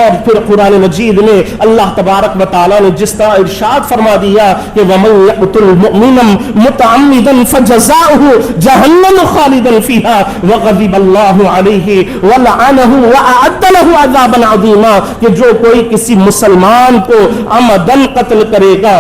اور پھر قرآن مجید میں اللہ تبارک و تعالی نے جس طرح ارشاد فرما دیا کہ وَمَن يَقْتُلْ مُؤْمِنًا مُتَعَمِّدًا فَجَزَاؤُهُ جَهَنَّمُ خَالِدًا فِيهَا وَغَضِبَ اللَّهُ عَلَيْهِ وَلَعَنَهُ وَأَعَدَّ لَهُ عَذَابًا عَظِيمًا کہ جو کوئی کسی مسلمان کو عمدن قتل کرے گا،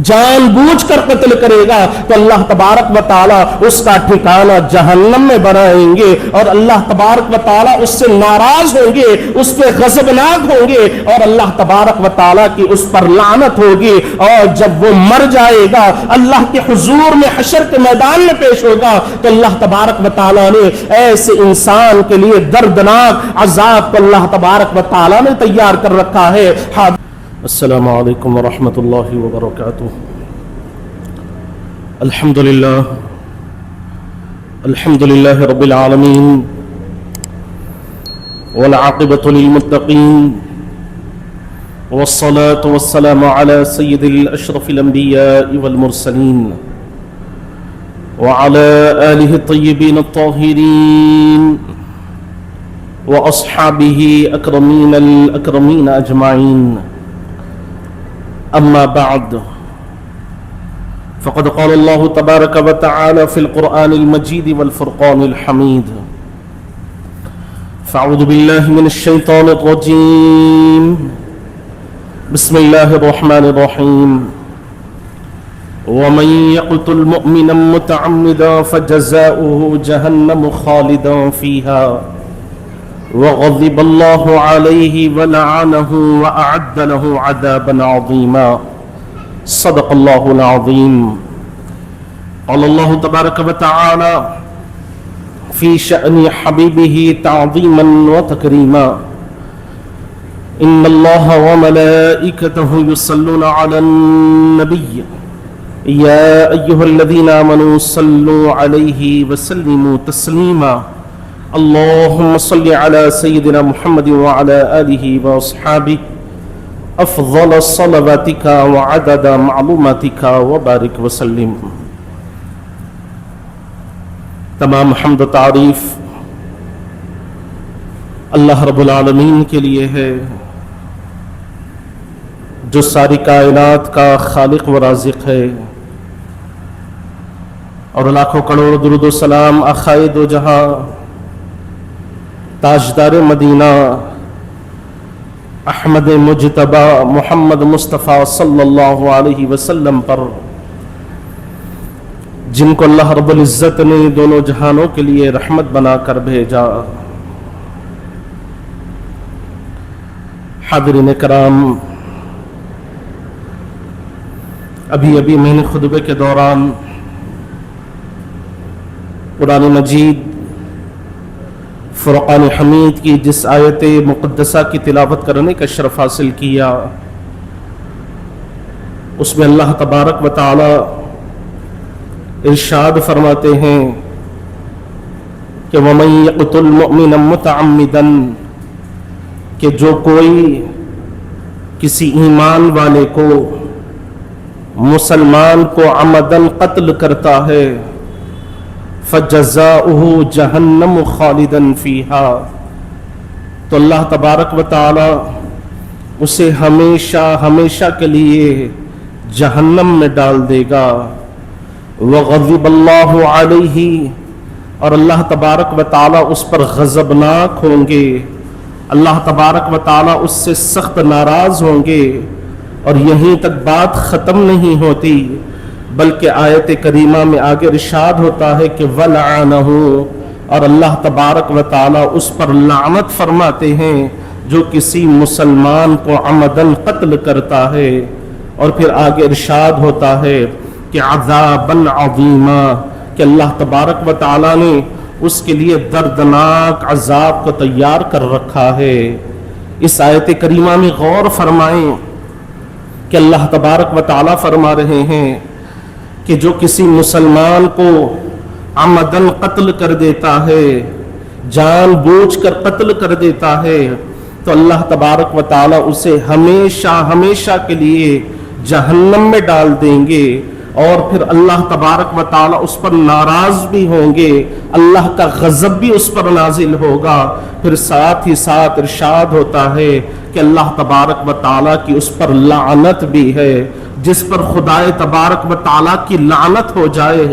جان بوجھ کر قتل کرے گا، تو اللہ تبارک و تعالی اس کا ٹھکانہ جہنم میں بنائیں گے، اور اللہ تبارک و تعالی اس سے ناراض ہوں گے، اس پہ غضبناک ہوں گے، اور اللہ تبارک و تعالی کی اس پر لعنت ہوگی، اور جب وہ مر جائے گا اللہ کے حضور میں حشر کے میدان میں پیش ہوگا تو اللہ تبارک و تعالی نے ایسے انسان کے لیے دردناک عذاب کو اللہ تبارک و تعالی نے تیار کر رکھا ہے۔ السلام علیکم ورحمۃ اللہ وبرکاتہ۔ الحمد للہ رب العالمین والعاقبۃ للمتقین والصلاة والسلام على سید الاشرف الانبیاء والمرسلین وعلى آلہ الطیبین الطاہرین واصحابہ اکرمین الاکرمین اجمعین، اما بعد فقد قال الله تبارك وتعالى في القرآن المجيد والفرقان الحميد، فاعوذ بالله من الشيطان الرجيم، بسم الله الرحمن الرحيم، ومن يقتل مؤمنا متعمدا فجزاؤه جهنم خالدا فيها وغضب الله عليه ولعنه وأعد له عذابا عظيما، صدق الله العظيم۔ قال الله تبارك وتعالى في شأن حبيبه تعظيما وتكريما، إن الله وملائكته يصلون على النبي يا أيها الذين آمنوا صلوا عليه وسلموا تسليما، اللهم صل على سيدنا محمد وعلى آله وأصحابه أفضل صلواتك وعدد معلوماتك وبارك وسلم۔ تمام حمد و تعریف اللہ رب العالمین کے لیے ہے جو ساری کائنات کا خالق و رازق ہے، اور لاکھوں کروڑ درود و سلام آخائے دو جہاں تاجدار مدینہ احمد مجتبی محمد مصطفیٰ صلی اللہ علیہ وسلم پر، جن کو اللہ رب العزت نے دونوں جہانوں کے لیے رحمت بنا کر بھیجا۔ حاضرین کرام، ابھی میں نے خطبے کے دوران قرآن مجید فرقان حمید کی جس آیت مقدسہ کی تلاوت کرنے کا شرف حاصل کیا، اس میں اللہ تبارک و تعالی ارشاد فرماتے ہیں کہ وَمَن يَقْتُلْ مُؤْمِنًا مُتَعَمِّدًا کہ جو کوئی کسی ایمان والے کو، مسلمان کو عمدن قتل کرتا ہے، فَجَزَاؤُهُ جَهَنَّمُ خَالِدًا فِيهَا تو اللہ تبارک و تعالی اسے ہمیشہ کے لیے جہنم میں ڈال دے گا۔ وَغَضِبَ اللَّهُ عَلَيْهِ اور اللہ تبارک و تعالی اس پر غضبناک ہوں گے، اللہ تبارک و تعالی اس سے سخت ناراض ہوں گے۔ اور یہیں تک بات ختم نہیں ہوتی، بلکہ آیت کریمہ میں آگے ارشاد ہوتا ہے کہ وَلَعَنَهُ اور اللہ تبارک و تعالی اس پر لعنت فرماتے ہیں جو کسی مسلمان کو عمدن قتل کرتا ہے۔ اور پھر آگے ارشاد ہوتا ہے کہ عذابًا عظیما کہ اللہ تبارک و تعالی نے اس کے لیے دردناک عذاب کو تیار کر رکھا ہے۔ اس آیت کریمہ میں غور فرمائیں کہ اللہ تبارک و تعالی فرما رہے ہیں کہ جو کسی مسلمان کو عمدن قتل کر دیتا ہے، جان بوجھ کر قتل کر دیتا ہے، تو اللہ تبارک و تعالی اسے ہمیشہ کے لیے جہنم میں ڈال دیں گے۔ اور پھر اللہ تبارک و تعالی اس پر ناراض بھی ہوں گے، اللہ کا غضب بھی اس پر نازل ہوگا۔ پھر ساتھ ہی ساتھ ارشاد ہوتا ہے کہ اللہ تبارک و تعالی کی اس پر لعنت بھی ہے۔ جس پر خدائے تبارک و تعالی کی لعنت ہو جائے،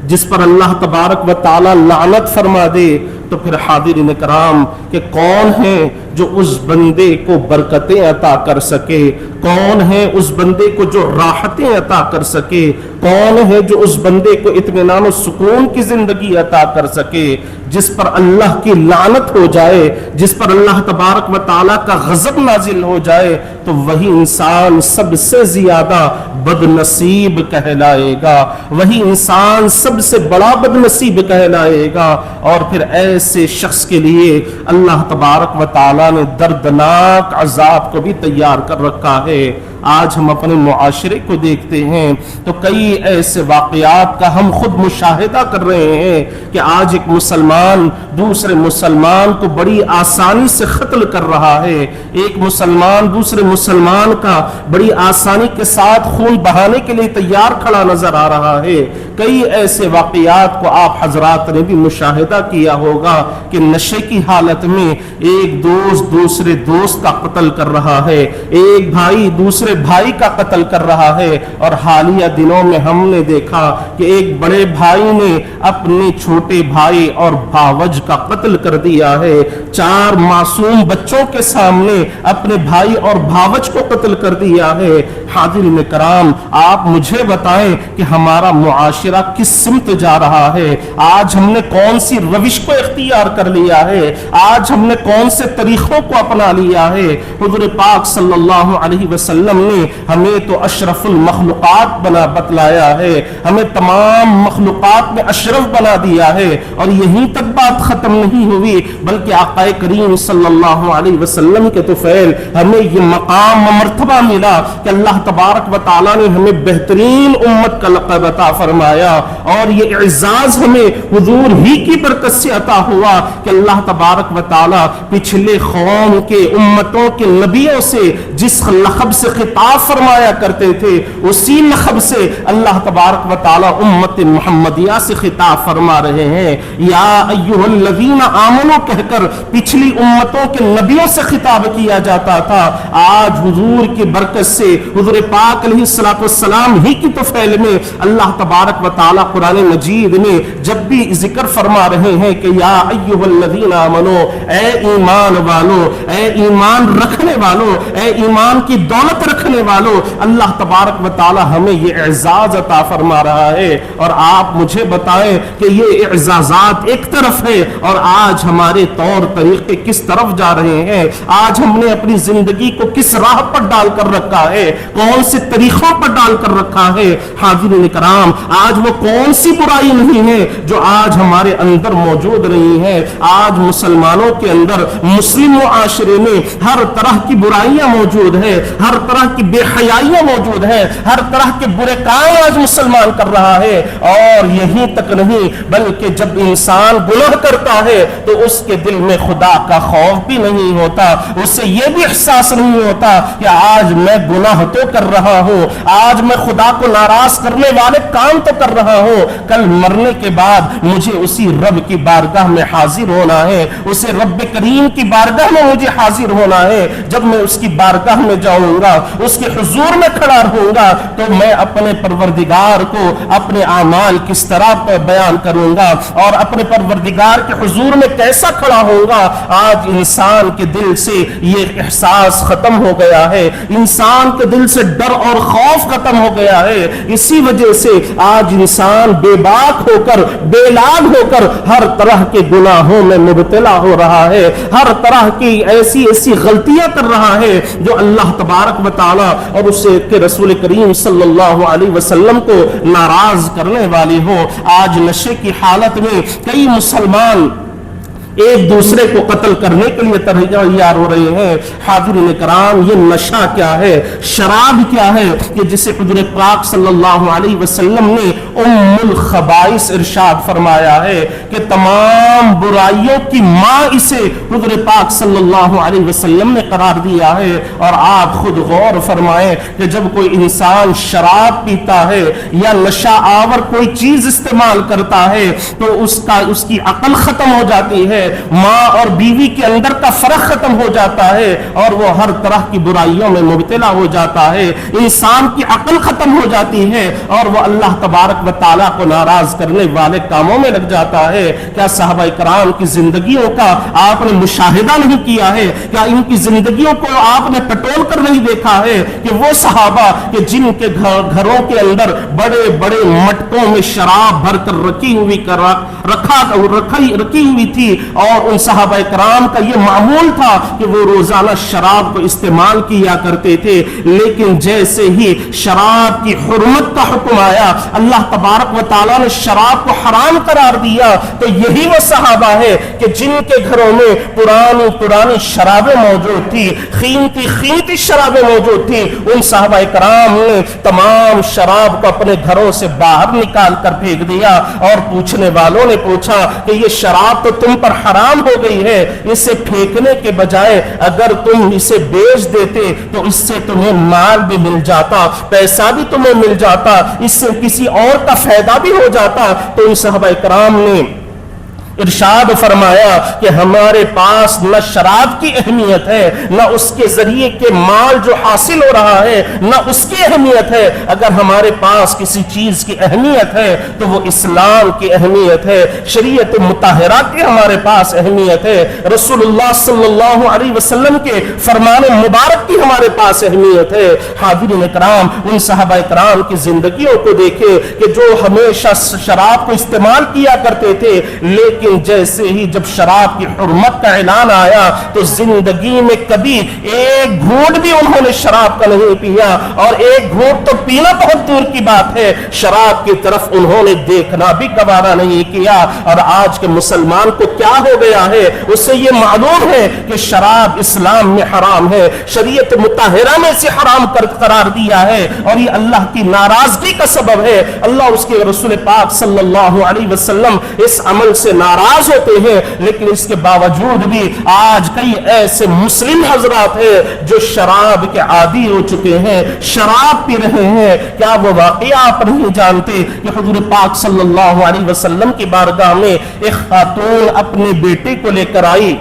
جس پر اللہ تبارک و تعالی لعنت فرما دے، تو پھر حاضرین کرام کہ کون ہے جو اس بندے کو برکتیں عطا کر سکے، کون ہے اس بندے کو جو راحتیں عطا کر سکے، کون ہے جو اس بندے کو اطمینان و سکون کی زندگی عطا کر سکے؟ جس پر اللہ کی لعنت ہو جائے، جس پر اللہ تبارک و تعالیٰ کا غضب نازل ہو جائے، تو وہی انسان سب سے زیادہ بد نصیب کہلائے گا، وہی انسان سب سے بڑا بد نصیب کہلائے گا۔ اور پھر ایسے شخص کے لیے اللہ تبارک و تعالیٰ نے دردناک عذاب کو بھی تیار کر رکھا ہے۔ آج ہم اپنے معاشرے کو دیکھتے ہیں تو کئی ایسے واقعات کا ہم خود مشاہدہ کر رہے ہیں کہ آج ایک مسلمان دوسرے مسلمان کو بڑی آسانی سے قتل کر رہا ہے، ایک مسلمان دوسرے مسلمان کا بڑی آسانی کے ساتھ خون بہانے کے لیے تیار کھڑا نظر آ رہا ہے۔ کئی ایسے واقعات کو آپ حضرات نے بھی مشاہدہ کیا ہوگا کہ نشے کی حالت میں ایک دوست دوسرے دوست کا قتل کر رہا ہے، ایک بھائی دوسرے بھائی کا قتل کر رہا ہے۔ اور حالیہ دنوں میں ہم نے دیکھا کہ ایک بڑے بھائی نے اپنے چھوٹے بھائی اور بھاوج کا قتل کر دیا ہے، 4 معصوم بچوں کے سامنے اپنے بھائی اور بھاوج کو قتل کر دیا ہے۔ حاضرین کرام، آپ مجھے بتائیں کہ ہمارا معاشرہ کس سمت جا رہا ہے؟ آج ہم نے کون سی روش کو اختیار کر لیا ہے؟ آج ہم نے کون سے طریقوں کو اپنا لیا ہے؟ حضور پاک صلی اللہ علیہ وسلم نے ہمیں تو اشرف المخلوقات بنا بتلایا ہے، ہمیں تمام مخلوقات میں اشرف بنا دیا ہے۔ اور یہیں تک بات ختم نہیں ہوئی، بلکہ آقا کریم صلی اللہ علیہ وسلم کے طفیل ہمیں یہ مقام و مرتبہ ملا کہ اللہ تبارک و تعالیٰ نے ہمیں بہترین امت کا لقب عطا فرمایا، اور یہ اعزاز ہمیں حضور ہی کی برکت سے عطا ہوا کہ اللہ تبارک و تعالیٰ پچھلے قوم کے امتوں کے نبیوں سے جس لقب سے خطاب فرمایا کرتے تھے، اسی لقب سے اللہ تبارک و تعالیٰ امت محمدیہ سے خطاب فرما رہے ہیں۔ یا ایھا الذین آمنوا کہہ کر پچھلی امتوں کے نبیوں سے خطاب کیا جاتا تھا، آج حضور کی برکت سے حضور پاک علیہ الصلوۃ والسلام ہی کی طفیل میں اللہ تبارک و تعالیٰ قرآن مجید میں جب بھی ذکر فرما رہے ہیں کہ یا ایھا الذین آمنوا، اے ایمان والو، اے ایمان رکھنے والو، اے ایمان کی دولت رکھنے والو، اللہ تبارک و تعالیٰ ہمیں یہ اعزاز عطا فرما رہا ہے۔ اور آپ مجھے بتائیں کہ یہ اعزازات ایک طرف ہے اور آج ہمارے طور طریقے کس طرف جا رہے ہیں؟ آج ہم نے اپنی زندگی کو کس راہ پر ڈال کر رکھا ہے؟ کون سے طریقوں پر ڈال کر رکھا ہے؟ حاضرین کرام، آج وہ کون سی برائی نہیں ہے جو آج ہمارے اندر موجود نہیں ہے؟ آج مسلمانوں کے اندر، مسلم معاشرے میں ہر طرح کی برائیاں موجود ہے، ہر طرح کی بے حیائیاں موجود ہے، ہر طرح کے برے کام آج مسلمان کر رہا ہے۔ اور یہیں تک نہیں بلکہ جب انسان گناہ کرتا ہے تو اس کے دل میں خدا کا خوف بھی نہیں ہوتا، اسے یہ بھی احساس نہیں ہوتا کہ آج میں گناہ تو کر رہا ہوں، آج میں خدا کو ناراض کرنے والے کام تو کر رہا ہوں، کل مرنے کے بعد مجھے اسی رب کی بارگاہ میں حاضر ہونا ہے، اسے رب کریم کی بارگاہ میں مجھے حاضر ہونا ہے۔ جب میں اس کی بارگاہ میں جاؤں گا، اس کے حضور میں کھڑا رہوں گا، تو میں اپنے پروردگار کو اپنے اعمال کس طرح بیان کروں گا اور اپنے پروردگار کے حضور میں کیسا کھڑا ہوں گا۔ آج انسان کے دل سے یہ احساس ختم ہو گیا ہے، انسان کے دل سے ڈر اور خوف ختم ہو گیا ہے۔ اسی وجہ سے آج انسان بے باک ہو کر، بے لاگ ہو کر ہر طرح کے گناہوں میں مبتلا ہو رہا ہے، ہر طرح کی ایسی غلطیاں کر رہا ہے جو اللہ تبارک و تعالی اور اس کے رسول کریم صلی اللہ علیہ وسلم کو ناراض کرنے والی ہو۔ آج نشے کی حالت میں کئی مسلمان ایک دوسرے کو قتل کرنے کے لیے تیار ہو رہے ہیں۔ حاضرین کرام، یہ نشہ کیا ہے، شراب کیا ہے کہ جسے حضور پاک صلی اللہ علیہ وسلم نے ام الخبائث ارشاد فرمایا ہے کہ تمام برائیوں کی ماں اسے حضور پاک صلی اللہ علیہ وسلم نے قرار دیا ہے۔ اور آپ خود غور فرمائیں کہ جب کوئی انسان شراب پیتا ہے یا نشہ آور کوئی چیز استعمال کرتا ہے تو اس کی عقل ختم ہو جاتی ہے، ماں اور بیوی کے اندر کا فرق ختم ہو جاتا ہے اور وہ ہر طرح کی برائیوں میں مبتلا ہو جاتا ہے، انسان کی عقل ختم ہو جاتی ہے اور وہ اللہ تبارک و تعالیٰ کو ناراض کرنے والے کاموں میں لگ جاتا ہے۔ کیا صحابہ کرام کی زندگیوں کا آپ نے مشاہدہ نہیں کیا ہے؟ کیا ان کی زندگیوں کو آپ نے ٹٹول کر نہیں دیکھا ہے کہ وہ صحابہ کہ جن کے گھروں کے اندر بڑے بڑے مٹکوں میں شراب بھر کر رکھی ہوئی تھی اور ان صحابہ کرام کا یہ معمول تھا کہ وہ روزانہ شراب کو استعمال کیا کرتے تھے، لیکن جیسے ہی شراب کی حرمت کا حکم آیا، اللہ تبارک و تعالیٰ نے شراب کو حرام قرار دیا، تو یہی وہ صحابہ ہے کہ جن کے گھروں میں پرانی شرابیں موجود تھی، قیمتی شرابیں موجود تھی، ان صحابہ کرام نے تمام شراب کو اپنے گھروں سے باہر نکال کر پھینک دیا اور پوچھنے والوں نے پوچھا کہ یہ شراب تو تم پر حرام ہو گئی ہے، اسے پھینکنے کے بجائے اگر تم اسے بیچ دیتے تو اس سے تمہیں مال بھی مل جاتا، پیسہ بھی تمہیں مل جاتا، اس سے کسی اور کا فائدہ بھی ہو جاتا۔ تو ان صحابہ کرام نے ارشاد فرمایا کہ ہمارے پاس نہ شراب کی اہمیت ہے، نہ اس کے ذریعے کے مال جو حاصل ہو رہا ہے نہ اس کی اہمیت ہے، اگر ہمارے پاس کسی چیز کی اہمیت ہے تو وہ اسلام کی اہمیت ہے، شریعت مطہرہ کی ہمارے پاس اہمیت ہے، رسول اللہ صلی اللہ علیہ وسلم کے فرمان مبارک کی ہمارے پاس اہمیت ہے۔ حاضرین کرام، ان صحابہ کرام کی زندگیوں کو دیکھے کہ جو ہمیشہ شراب کو استعمال کیا کرتے تھے، لیکن جیسے ہی جب شراب کی حرمت کا اعلان آیا تو زندگی میں کبھی ایک گھونٹ بھی انہوں نے شراب کا نہیں پیا، اور ایک گھونٹ تو پینا بہت دور کی بات ہے، شراب کی طرف انہوں نے دیکھنا بھی گوارا نہیں کیا۔ اور آج کے مسلمان کو کیا ہو گیا ہے، اسے یہ معلوم ہے کہ شراب اسلام میں حرام ہے، شریعت مطہرہ میں اسے حرام قرار دیا ہے اور یہ اللہ کی ناراضگی کا سبب ہے۔ اللہ اس کے رسول پاک صلی اللہ علیہ وسلم اس عمل سے ناراض ہوتے ہیں، لیکن اس کے باوجود بھی آج کئی ایسے مسلم حضرات ہیں جو شراب کے عادی ہو چکے ہیں، شراب پی رہے ہیں۔ کیا وہ واقعہ آپ نہیں جانتے کہ حضور پاک صلی اللہ علیہ وسلم کی بارگاہ میں ایک خاتون اپنے بیٹے کو لے کر آئی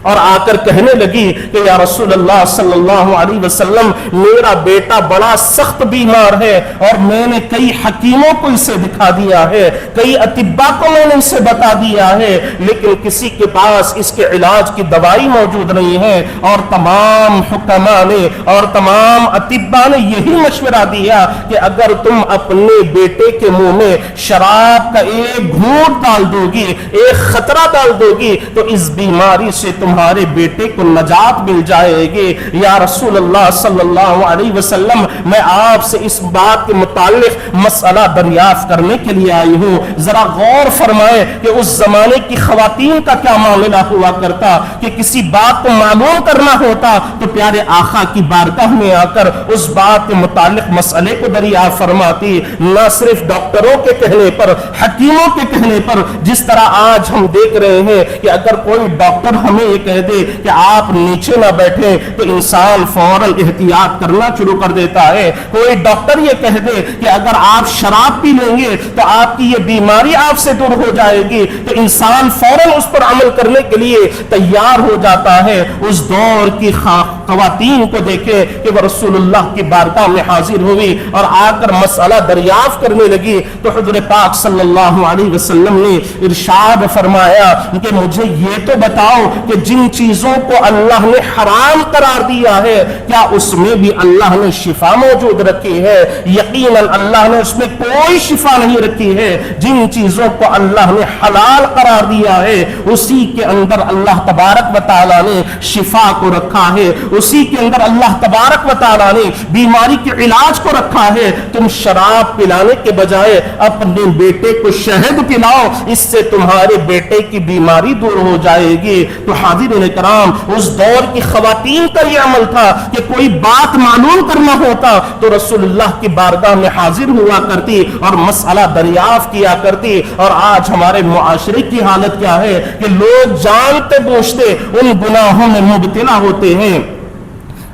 اور آ کر کہنے لگی کہ یا رسول اللہ صلی اللہ علیہ وسلم، میرا بیٹا بڑا سخت بیمار ہے اور میں نے کئی حکیموں کو اسے دکھا دیا ہے، کئی اطباء کو میں نے اسے بتا دیا ہے، لیکن کسی کے پاس اس کے علاج کی دوائی موجود نہیں ہے، اور تمام حکماء نے اور تمام اطباء نے یہی مشورہ دیا کہ اگر تم اپنے بیٹے کے منہ میں شراب کا ایک گھونٹ ڈال دو گی، ایک خطرہ ڈال دو گی، تو اس بیماری سے تمہارے بیٹے کو نجات مل جائے گی۔ یا رسول اللہ صلی اللہ علیہ وسلم، میں آپ سے اس بات کے متعلق مسئلہ دریافت کرنے کے لیے آئی ہوں، ذرا غور فرمائیں کہ اس زمانے کی خواتین کا کیا معاملہ ہوا کرتا کہ کسی بات کو معلوم کرنا ہوتا تو پیارے آقا کی بارگاہ میں آ کر اس بات کے متعلق مسئلے کو دریافت فرماتی، نہ صرف ڈاکٹروں کے کہنے پر، حکیموں کے کہنے پر، جس طرح آج ہم دیکھ رہے ہیں کہ اگر کوئی ڈاکٹر ہمیں یہ کہہ دے کہ آپ نیچے نہ بیٹھیں تو انسان فوراً احتیاط کرنا شروع کر دیتا ہے، کوئی ڈاکٹر یہ کہہ دے کہ اگر آپ شراب پی لیں گے تو آپ کی یہ بیماری آپ سے دور ہو جائے گی تو انسان فوراً اس پر عمل کرنے کے لیے تیار ہو جاتا ہے۔ اس دور کی خواتین کو دیکھے کہ وہ رسول اللہ کی بارگاہ میں حاضر ہوئی اور آ کر مسئلہ دریافت کرنے لگی تو حضور پاک صلی اللہ علیہ وسلم نے ارشاد فرمایا کہ مجھے یہ تو بتاؤ کہ جن چیزوں کو اللہ نے حرام قرار دیا ہے کیا اس میں بھی اللہ نے شفا موجود رکھی ہے؟ یقیناً اللہ نے اس میں کوئی شفا نہیں رکھی ہے۔ جن چیزوں کو اللہ نے حلال قرار دیا ہے اسی کے اندر اللہ تبارک و تعالیٰ نے شفا کو رکھا ہے، اسی کے اندر اللہ تبارک و تعالیٰ نے بیماری کے علاج کو رکھا ہے۔ تم شراب پلانے کے بجائے اپنے بیٹے کو شہد پلاؤ، اس سے تمہارے بیٹے کی بیماری دور ہو جائے گی۔ تو حاضرین کرام، اس دور کی خواتین کا یہ عمل تھا کہ کوئی بات معلوم کرنا ہوتا تو رسول اللہ کی بارگاہ میں حاضر ہوا کرتی اور مسئلہ دریافت کیا کرتی۔ اور آج ہمارے معاشرے کی حالت کیا ہے کہ لوگ جانتے بوجھتے ان گناہوں میں مبتلا ہوتے ہیں،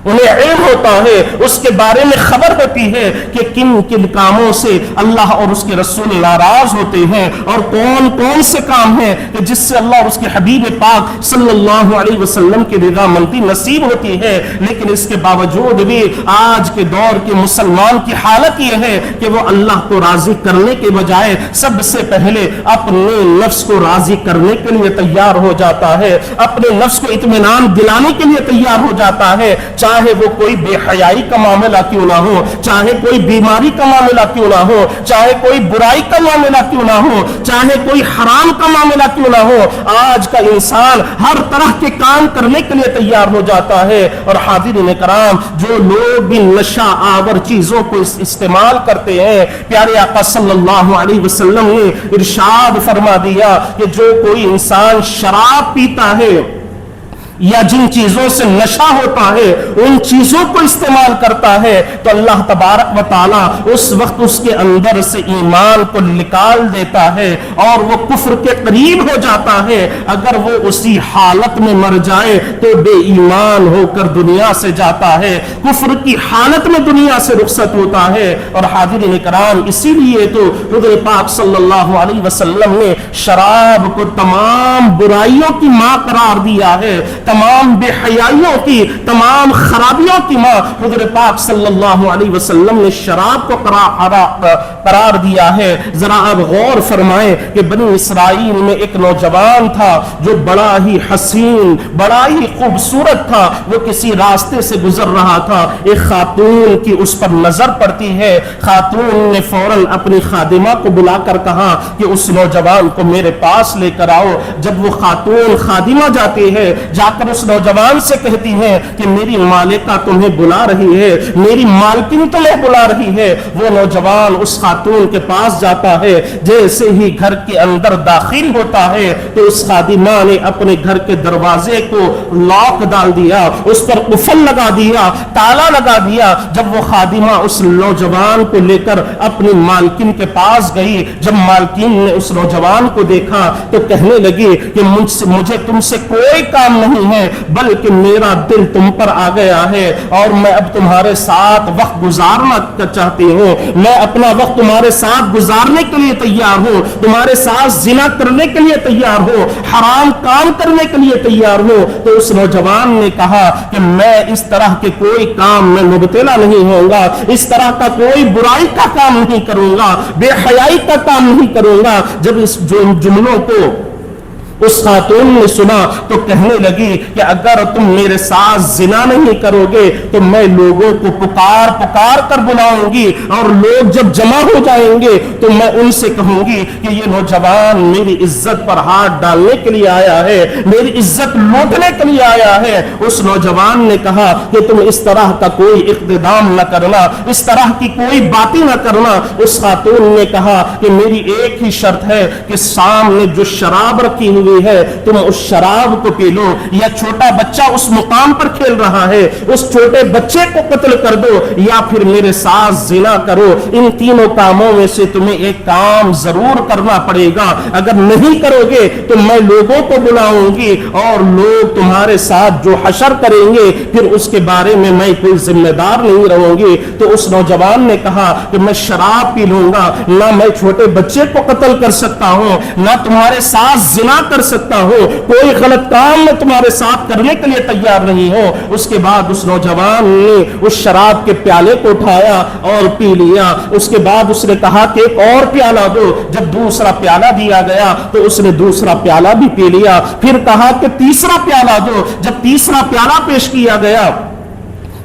انہیں علم ہوتا ہے، اس کے بارے میں خبر ہوتی ہے کہ کن کن کاموں سے اللہ اور اس کے رسول ناراض ہوتے ہیں اور کون کون سے کام ہیں کہ جس سے اللہ اور اس کے حبیب پاک صلی اللہ علیہ وسلم کی رضامندی نصیب ہوتی ہے۔ لیکن اس کے باوجود بھی آج کے دور کے مسلمان کی حالت یہ ہے کہ وہ اللہ کو راضی کرنے کے بجائے سب سے پہلے اپنے نفس کو راضی کرنے کے لیے تیار ہو جاتا ہے، اپنے نفس کو اطمینان دلانے کے لیے تیار ہو جاتا ہے، چاہے وہ کوئی بے حیائی کا معاملہ کیوں نہ ہو، چاہے کوئی بیماری کا معاملہ کیوں نہ ہو، چاہے کوئی برائی کا معاملہ کیوں نہ ہو، چاہے کوئی حرام کا معاملہ کیوں نہ ہو۔ آج کا انسان ہر طرح کے کام کرنے کے لیے تیار ہو جاتا ہے۔ اور حاضرین کرام، جو لوگ بھی نشہ آور چیزوں کو استعمال کرتے ہیں، پیارے آقا صلی اللہ علیہ وسلم نے ارشاد فرما دیا کہ جو کوئی انسان شراب پیتا ہے یا جن چیزوں سے نشہ ہوتا ہے ان چیزوں کو استعمال کرتا ہے تو اللہ تبارک و تعالیٰ اس وقت اس کے اندر سے ایمان کو نکال دیتا ہے اور وہ کفر کے قریب ہو جاتا ہے۔ اگر وہ اسی حالت میں مر جائے تو بے ایمان ہو کر دنیا سے جاتا ہے، کفر کی حالت میں دنیا سے رخصت ہوتا ہے۔ اور حاضرین کرام، اسی لیے تو حضور پاک صلی اللہ علیہ وسلم نے شراب کو تمام برائیوں کی ماں قرار دیا ہے، تمام بے حیائیوں کی، تمام خرابیوں کی ماں حضور پاک صلی اللہ علیہ وسلم نے شراب کو قرار دیا ہے۔ ذرا آپ غور فرمائیں کہ بنی اسرائیل میں ایک نوجوان تھا جو بڑا ہی حسین، بڑا ہی خوبصورت تھا۔ وہ کسی راستے سے گزر رہا تھا، ایک خاتون کی اس پر نظر پڑتی ہے۔ خاتون نے فوراً اپنی خادمہ کو بلا کر کہا کہ اس نوجوان کو میرے پاس لے کر آؤ۔ جب وہ خاتون خادمہ جاتی ہے، جا کر اس نوجوان سے کہتی ہے کہ میری مالکہ تمہیں بلا رہی ہے، میری مالکن تمہیں بلا رہی ہے۔ وہ نوجوان اس خاتون کے پاس جاتا ہے، جیسے ہی گھر کے اندر داخل ہوتا ہے تو اس خادمہ نے اپنے گھر کے دروازے کو لاک ڈال دیا، اس پر قفل لگا دیا، تالا لگا دیا۔ جب وہ خادمہ اس نوجوان کو لے کر اپنی مالکن کے پاس گئی، جب مالکن نے اس نوجوان کو دیکھا تو کہنے لگی کہ مجھے تم سے کوئی کام نہیں ہے، بلکہ میرا دل تم پر آ گیا ہے اور میں اب تمہارے ساتھ وقت گزارنا چاہتی ہوں، میں اپنا وقت تمہارے ساتھ گزارنے کے لیے تیار ہوں، تمہارے ساتھ زنا کرنے کے لیے تیار ہوں، حرام کام کرنے کے لیے تیار ہوں۔ تو اس نوجوان نے کہا کہ میں اس طرح کے کوئی کام میں مبتلا نہیں ہوں گا، اس طرح کا کوئی برائی کا کام نہیں کروں گا، بے حیائی کا کام نہیں کروں گا۔ جب اس جملوں کو اس خاتون نے سنا تو کہنے لگی کہ اگر تم میرے ساتھ زنا نہیں کرو گے تو میں لوگوں کو پکار پکار کر بلاؤں گی اور لوگ جب جمع ہو جائیں گے تو میں ان سے کہوں گی کہ یہ نوجوان میری عزت پر ہاتھ ڈالنے کے لیے آیا ہے، میری عزت لوٹنے کے لیے آیا ہے۔ اس نوجوان نے کہا کہ تم اس طرح کا کوئی اقتدام نہ کرنا، اس طرح کی کوئی باتیں نہ کرنا۔ اس خاتون نے کہا کہ میری ایک ہی شرط ہے کہ سامنے جو شراب رکھی ہوئی ہے تم اس شراب کو پی لو، یا چھوٹا بچہ اس مقام پر کھیل رہا ہے اس چھوٹے بچے کو قتل کر دو، یا پھر میرے ساتھ زنا کرو۔ ان تینوں کاموں میں سے تمہیں ایک کام ضرور کرنا پڑے گا، اگر نہیں کرو گے تو میں لوگوں کو بلاؤں گی اور لوگ تمہارے ساتھ جو حشر کریں گے پھر اس کے بارے میں میں کوئی ذمہ دار نہیں رہوں گی۔ تو اس نوجوان نے کہا کہ میں شراب پی لوں گا، نہ میں چھوٹے بچے کو قتل کر سکتا ہوں، نہ تمہارے ساتھ زنا کر سکتا ہو, کوئی غلط کام میں تمہارے ساتھ کرنے کے لیے تیار نہیں ہو. اس کے بعد اس نوجوان نے اس شراب کے پیالے کو اٹھایا اور پی لیا. اس کے بعد اس نے کہا کہ ایک اور پیالہ دو. جب دوسرا پیالہ دیا گیا تو اس نے دوسرا پیالہ بھی پی لیا. پھر کہا کہ تیسرا پیالہ دو. جب تیسرا پیالہ پیش کیا گیا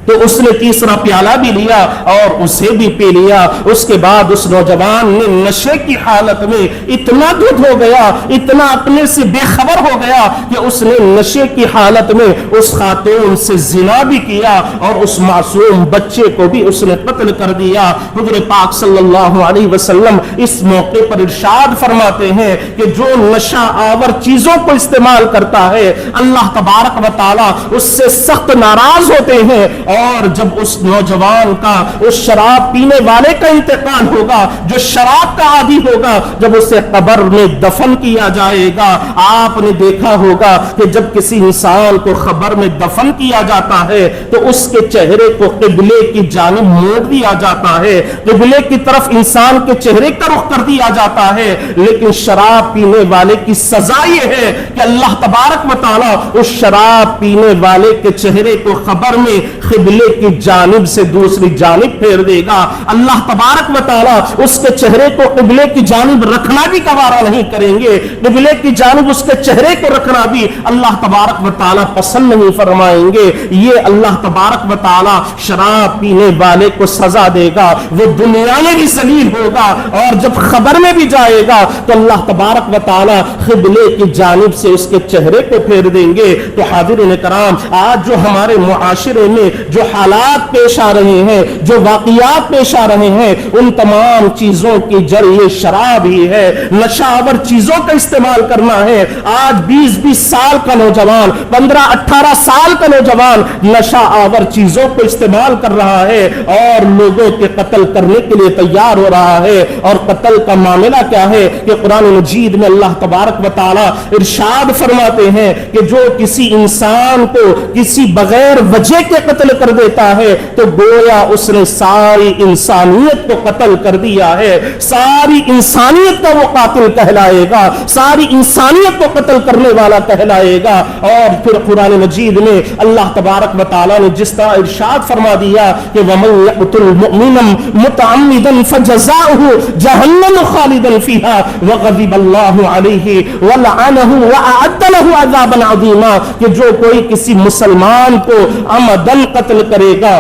تو اس نے تیسرا پیالہ بھی لیا اور اسے بھی پی لیا. اس کے بعد اس نوجوان نے نشے کی حالت میں اتنا دھت ہو گیا, اتنا اپنے سے بے خبر ہو گیا کہ اس نے نشے کی حالت میں اس خاتون سے زنا بھی کیا اور اس معصوم بچے کو بھی اس نے قتل کر دیا. حضور پاک صلی اللہ علیہ وسلم اس موقع پر ارشاد فرماتے ہیں کہ جو نشہ آور چیزوں کو استعمال کرتا ہے اللہ تبارک و تعالی اس سے سخت ناراض ہوتے ہیں. اور جب اس نوجوان کا, اس شراب پینے والے کا انتقال ہوگا, جو شراب کا عادی ہوگا, جب اسے قبر میں دفن کیا جائے گا, آپ نے دیکھا ہوگا کہ جب کسی انسان کو قبر میں دفن کیا جاتا ہے تو اس کے چہرے کو قبلے کی جانب موڑ دیا جاتا ہے, قبلے کی طرف انسان کے چہرے کا رخ کر دیا جاتا ہے. لیکن شراب پینے والے کی سزا یہ ہے کہ اللہ تبارک و تعالی اس شراب پینے والے کے چہرے کو قبر میں قبلے کی جانب سے دوسری جانب پھیر دے گا. اللہ تبارک و تعالی اس کے چہرے کو قبلے کی جانب رکھنا بھی گوارا نہیں کریں گے. قبلے کی جانب اس کے چہرے کو رکھنا بھی اللہ تبارک و تعالی پسند نہیں فرمائیں گے. یہ اللہ تبارک و تعالی شراب پینے والے کو سزا دے گا. وہ دنیا میں بھی ذلیل ہوگا اور جب خبر میں بھی جائے گا تو اللہ تبارک و تعالی قبلے کی جانب سے اس کے چہرے کو پھیر دیں گے. تو حاضرین کرام, آج جو ہمارے معاشرے میں جو حالات پیش آ رہے ہیں, جو واقعات پیش آ رہے ہیں, ان تمام چیزوں کی جڑ یہ شراب ہی ہے, نشہ آور چیزوں کا استعمال کرنا ہے. آج 20-20 سال کا نوجوان, 15-18 سال کا نوجوان نشہ آور چیزوں کو استعمال کر رہا ہے اور لوگوں کے قتل کرنے کے لیے تیار ہو رہا ہے. اور قتل کا معاملہ کیا ہے کہ قرآن مجید میں اللہ تبارک و تعالی ارشاد فرماتے ہیں کہ جو کسی انسان کو کسی بغیر وجہ کے قتل کر دیتا ہے تو گویا اس نے ساری انسانیت کو قتل کر دیا ہے. ساری انسانیت کا وہ قاتل کہلائے گا, ساری انسانیت کو قتل کرنے والا کہلائے گا. اور پھر قرآن مجید میں اللہ تبارک و تعالی نے جس طرح ارشاد فرما دیا کہ وَمَن يَقْتُلْ مُؤْمِنًا مُتَعَمِّدًا فَجَزَاؤُهُ جَهَنَّمُ خَالِدًا فِيهَا وَغَضِبَ اللَّهُ عَلَيْهِ وَلَعَنَهُ وَأَعَدَّ لَهُ عَذَابًا عَظِيمًا. کہ جو کوئی کسی مسلمان کو عمدن قتل کرے گا,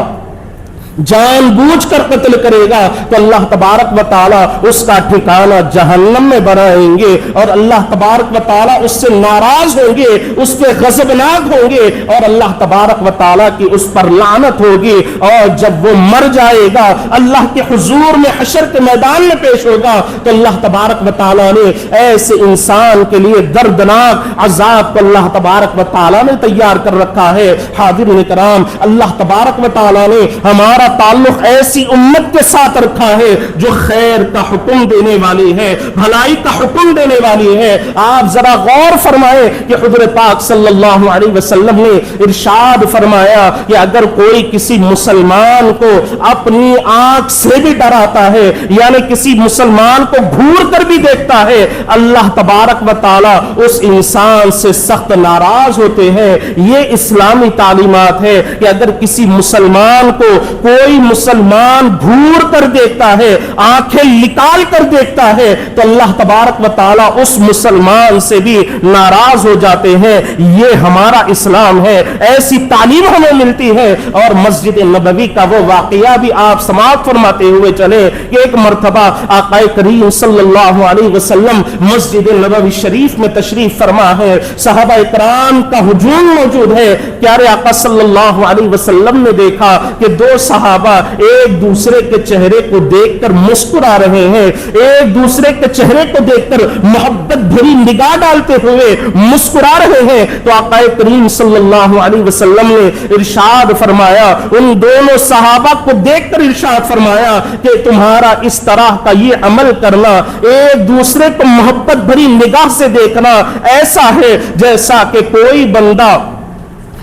جان بوجھ کر قتل کرے گا, تو اللہ تبارک و تعالی اس کا ٹھکانہ جہنم میں بنائیں گے اور اللہ تبارک و تعالی اس سے ناراض ہوں گے, اس پہ غضبناک ہوں گے اور اللہ تبارک و تعالی کی اس پر لعنت ہوگی. اور جب وہ مر جائے گا, اللہ کے حضور میں حشر کے میدان میں پیش ہوگا, تو اللہ تبارک و تعالی نے ایسے انسان کے لیے دردناک عذاب کو اللہ تبارک و تعالی نے تیار کر رکھا ہے. حاضرین کرام, اللہ تبارک و تعالی نے ہمارا تعلق ایسی امت کے ساتھ رکھا ہے جو خیر کا حکم دینے والی ہے, بھلائی کا حکم دینے والی ہے. آپ ذرا غور فرمائیں کہ حضور پاک صلی اللہ علیہ وسلم نے ارشاد فرمایا کہ اگر کوئی کسی مسلمان کو اپنی آنکھ سے بھی ڈراتا ہے, یعنی کسی مسلمان کو گھور کر بھی دیکھتا ہے, اللہ تبارک و تعالی اس انسان سے سخت ناراض ہوتے ہیں. یہ اسلامی تعلیمات ہے کہ اگر کسی مسلمان کو کوئی مسلمان گھور کر دیکھتا ہے, آنکھیں نکال کر دیکھتا ہے, تو اللہ تبارک و تعالی اس مسلمان سے بھی ناراض ہو جاتے ہیں. یہ ہمارا اسلام ہے, ایسی تعلیم ہمیں ملتی ہے. اور مسجد نبوی کا وہ واقعہ بھی آپ سماعت فرماتے ہوئے چلے کہ ایک مرتبہ آقا کریم صلی اللہ علیہ وسلم مسجد نبوی شریف میں تشریف فرما ہے, صحابہ اکرام کا ہجوم موجود ہے. پیارے آقا صلی اللہ علیہ وسلم نے دیکھا کہ دو صحابہ ایک دوسرے کے چہرے کو دیکھ کر مسکرا رہے ہیں, ایک دوسرے کے چہرے کو دیکھ کر محبت بھری نگاہ ڈالتے ہوئے مسکرا رہے ہیں. تو آقا کریم صلی اللہ علیہ وسلم نے ارشاد فرمایا, ان دونوں صحابہ کو دیکھ کر ارشاد فرمایا کہ تمہارا اس طرح کا یہ عمل کرنا, ایک دوسرے کو محبت بھری نگاہ سے دیکھنا, ایسا ہے جیسا کہ کوئی بندہ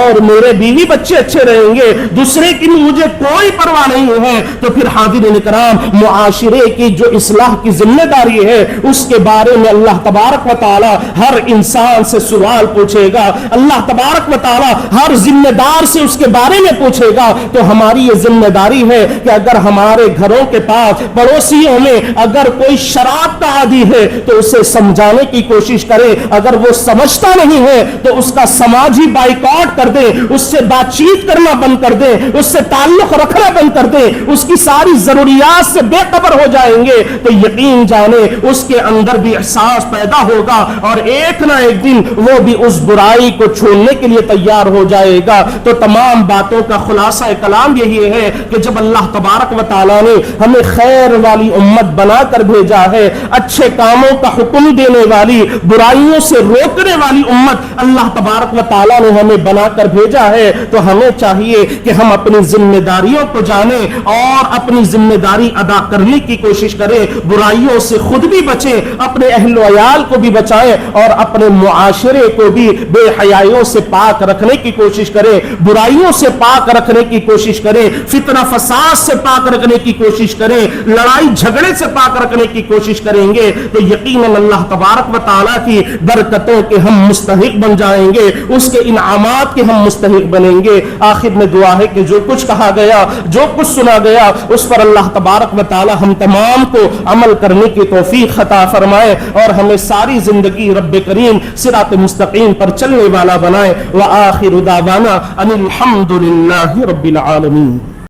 اور میرے بیوی بچے اچھے رہیں گے, دوسرے کی مجھے کوئی پرواہ نہیں ہے, تو پھر حاضرین کرام معاشرے کی جو اصلاح کی ذمہ داری ہے اس کے بارے میں اللہ تبارک و تعالی ہر انسان سے سوال پوچھے گا, اللہ تبارک و تعالی ہر ذمہ دار سے اس کے بارے میں پوچھے گا. تو ہماری یہ ذمہ داری ہے کہ اگر ہمارے گھروں کے پاس پڑوسیوں میں اگر کوئی شراب کا عادی ہے تو اسے سمجھانے کی کوشش کرے, اگر وہ سمجھتا نہیں ہے تو اس کا سماجی بائیکاٹ کر دے, اس سے بات چیت کرنا بند کر دے, اس سے تعلق رکھنا بند کر دے, اس کی ساری ضروریات سے بے خبر ہو جائیں گے, تو یقین جانے اس کے اندر بھی احساس پیدا ہوگا اور ایک نہ ایک دن وہ بھی اس برائی کو چھوڑنے کے لیے تیار ہو جائے گا. تو تمام باتوں کا خلاصہ کلام یہی ہے کہ جب اللہ تبارک و تعالیٰ نے ہمیں خیر والی امت بنا کر بھیجا ہے, اچھے کاموں کا حکم دینے والی, برائیوں سے روکنے والی امت اللہ تبارک و تعالیٰ نے ہمیں بنا کر بھیجا ہے, تو ہمیں چاہیے کہ ہم اپنی ذمہ داریوں کو جانیں اور اپنی ذمہ داری ادا کرنے کی کوشش کریں, برائیوں سے خود بھی بچیں, اپنے اہل و عیال کو بھی بچائیں اور اپنے معاشرے کو بھی بے حیائیوں سے پاک رکھنے کی کوشش کریں, برائیوں سے پاک رکھنے کی کوشش کریں, فتنہ فساد سے پاک رکھنے کی کوشش کریں, لڑائی جھگڑے سے پاک رکھنے کی کوشش کریں گے تو یقیناً اللہ تبارک و تعالیٰ کی برکتوں کے ہم مستحق بن جائیں گے, اس کے انعامات کے ہم مستحق بنیں گے. آخر میں دعا ہے کہ جو کچھ کہا گیا, جو کچھ سنا گیا, اس پر اللہ تبارک و تعالیٰ ہم تمام کو عمل کرنے کی توفیق عطا فرمائے اور ہمیں ساری زندگی رب کریم صراط مستقیم پر چلنے والا بنائے. وآخر دعوانا ان الحمد للہ رب العالمین.